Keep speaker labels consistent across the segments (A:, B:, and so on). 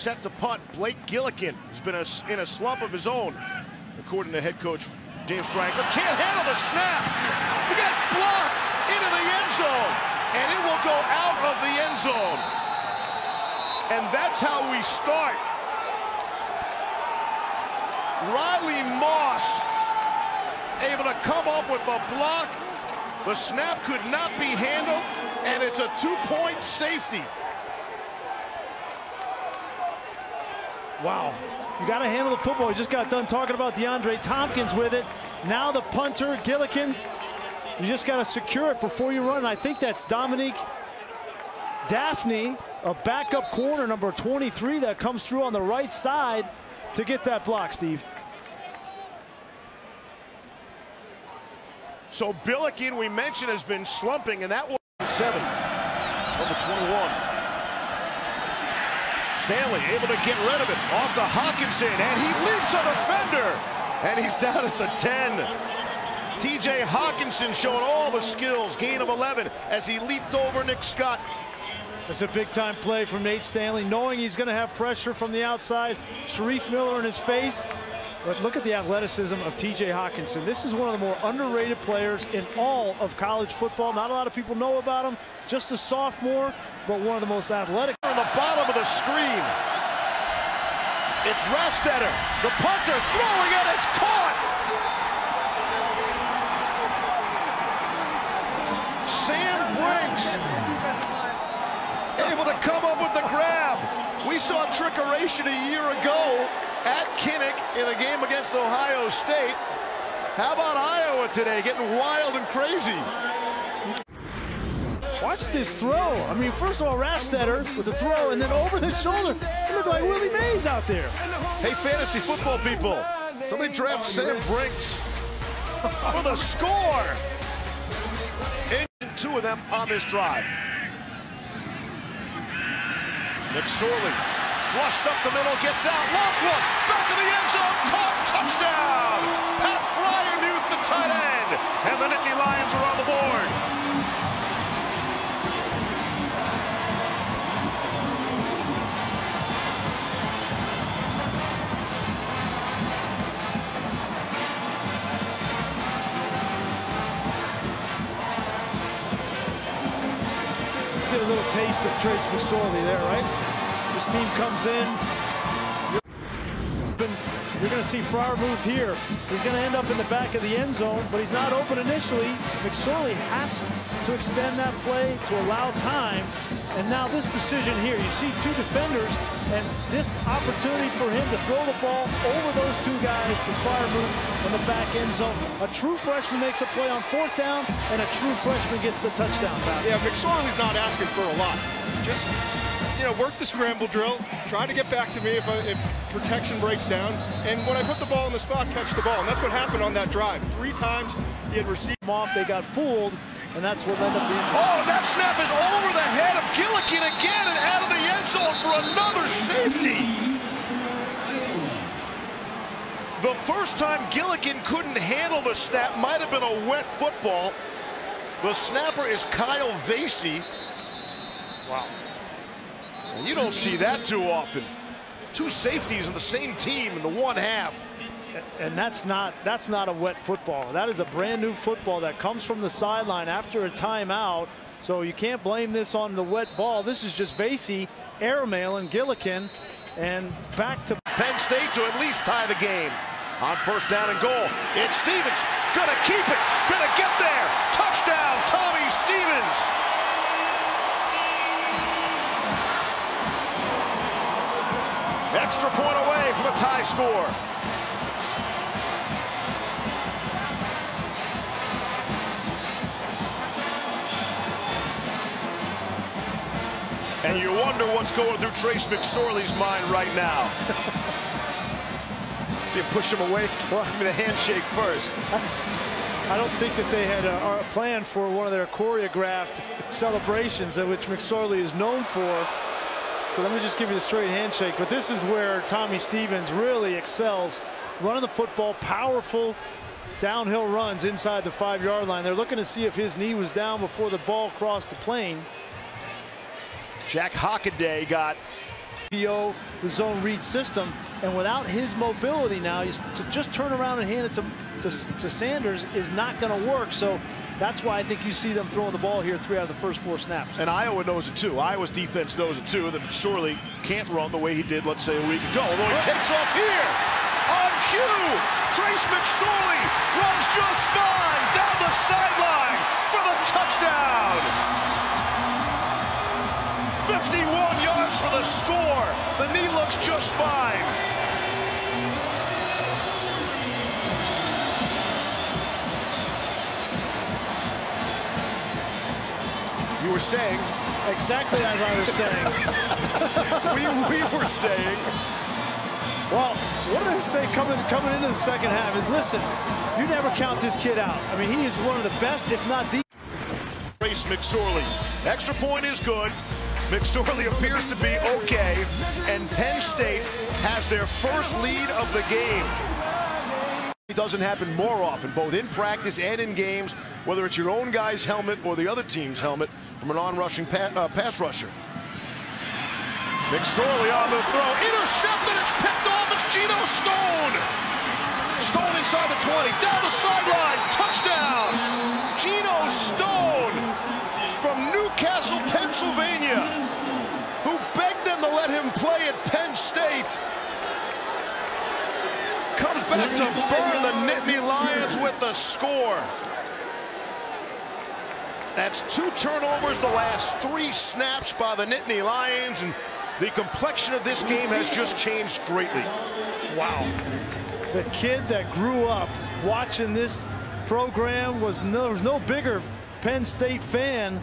A: Set to punt, Blake Gillikin has been in a slump of his own, according to head coach James Franklin. Can't handle the snap. It gets blocked into the end zone, and it will go out of the end zone. And that's how we start. Riley Moss able to come up with a block. The snap could not be handled, and it's a two-point safety.
B: Wow, you got to handle the football. We just got done talking about DeAndre Tompkins with it. Now the punter, Gillikin, you just got to secure it before you run. I think that's Dominique Daphne, a backup corner, number 23, that comes through on the right side to get that block, Steve.
A: So Gillikin, we mentioned, has been slumping, and that was 7, number 21. Stanley able to get rid of it, off to Hawkinson, and he leaps a defender, and he's down at the 10. TJ Hawkinson showing all the skills, gain of 11 as he leaped over Nick Scott.
B: It's a big-time play from Nate Stanley, knowing he's going to have pressure from the outside. Sharif Miller in his face. But look at the athleticism of TJ Hawkinson. This is one of the more underrated players in all of college football. Not a lot of people know about him. Just a sophomore, but one of the most athletic.
A: On the bottom of the screen, it's Rastetter, the punter, throwing it, it's caught. Sam Brinks able to come up with the grab. We saw trickeration a year ago at Kinnick in a game against Ohio State. How about Iowa today, getting wild and crazy?
B: Watch this throw. I mean, first of all, Rastetter with the throw, and then over the shoulder. It looked like Willie Mays out there.
A: Hey, fantasy football people, somebody draft Sam Brinks for the score. And 2 of them on this drive. McSorley flushed up the middle, gets out. Laughlin back in the end zone, caught, touchdown. Pat Fryermuth, the tight end, and the Nittany Lions are on the board.
B: Get a little taste of Trace McSorley there, right? This team comes in. You're going to see Fryermuth here. He's going to end up in the back of the end zone, but he's not open initially. McSorley has to extend that play to allow time. And now this decision here, you see 2 defenders, and this opportunity for him to throw the ball over those 2 guys to Fryermuth in the back end zone. A true freshman makes a play on 4th down, and a true freshman gets the touchdown time.
C: Yeah, McSorley's not asking for a lot. Just, you know, work the scramble drill, try to get back to me if protection breaks down, and when I put the ball in the spot, catch the ball. And that's what happened on that drive. 3 times he had received
B: off, they got fooled, and that's what led up to injury.
A: Oh, that snap is over the head of Gillikin again and out of the end zone for another safety. The first time Gillikin couldn't handle the snap might have been a wet football. The snapper is Kyle Vasey. Wow. And you don't see that too often. 2 safeties in the same team in the 1 half.
B: And that's not a wet football. That is a brand new football that comes from the sideline after a timeout. So you can't blame this on the wet ball. This is just Vasey airmailing Gillikin, and back to
A: Penn State to at least tie the game. On 1st down and goal, it's Stevens, gonna keep it, gonna get there. Touchdown, Tommy Stevens. Extra point away from the tie score. And you wonder what's going through Trace McSorley's mind right now. See him push him away. Well, give me the handshake first.
B: I don't think that they had a plan for one of their choreographed celebrations, which McSorley is known for. So let me just give you the straight handshake. But this is where Tommy Stevens really excels. Running the football, powerful downhill runs inside the 5-yard line. They're looking to see if his knee was down before the ball crossed the plane.
A: Jack Hockaday got
B: PO, the zone read system, and without his mobility now, to just turn around and hand it to Sanders is not going to work. So that's why I think you see them throwing the ball here 3 out of the first 4 snaps.
A: And Iowa knows it too. Iowa's defense knows it too, that McSorley can't run the way he did, let's say, a week ago. Although he takes off here on cue. Trace McSorley runs just fine down the sideline for the touchdown. 51 yards for the score. The knee looks just fine. You were saying?
B: Exactly as I was saying.
A: we were saying.
B: Well, what did I say coming into the second half is, listen, you never count this kid out. I mean, he is one of the best, if not the.
A: Trace McSorley. Extra point is good. McSorley appears to be okay, and Penn State has their first lead of the game. It doesn't happen more often, both in practice and in games, whether it's your own guy's helmet or the other team's helmet from an on-rushing pass rusher. McSorley on the throw, intercepted, it's picked off, it's Geno Stone. Stone inside the 20, down the sideline, touchdown. Geno Stone from Newcastle, Pennsylvania, who begged them to let him play at Penn State. Comes back to burn the Nittany Lions with the score. That's 2 turnovers the last 3 snaps by the Nittany Lions, and the complexion of this game has just changed greatly.
B: Wow. The kid that grew up watching this program was no bigger Penn State fan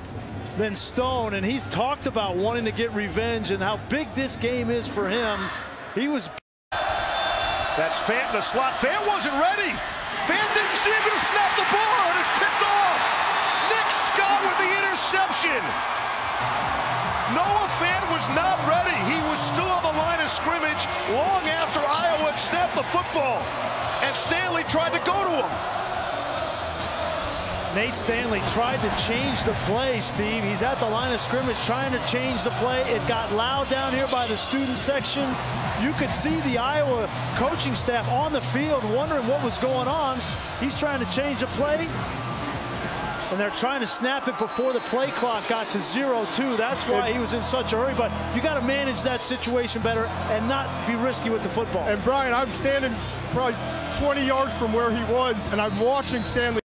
B: than Stone, and he's talked about wanting to get revenge and how big this game is for him. He was.
A: That's Fant in the slot. Fant wasn't ready. Fant didn't see him going to snap the ball, and it's picked off. Nick Scott with the interception. Noah Fant was not ready. He was still on the line of scrimmage long after Iowa had snapped the football, and Stanley tried to go to him.
B: Nate Stanley tried to change the play, Steve. He's at the line of scrimmage trying to change the play. It got loud down here by the student section. You could see the Iowa coaching staff on the field wondering what was going on. He's trying to change the play, and they're trying to snap it before the play clock got to 0-2. That's why he was in such a hurry. But you got to manage that situation better and not be risky with the football.
C: And Brian, I'm standing probably 20 yards from where he was, and I'm watching Stanley.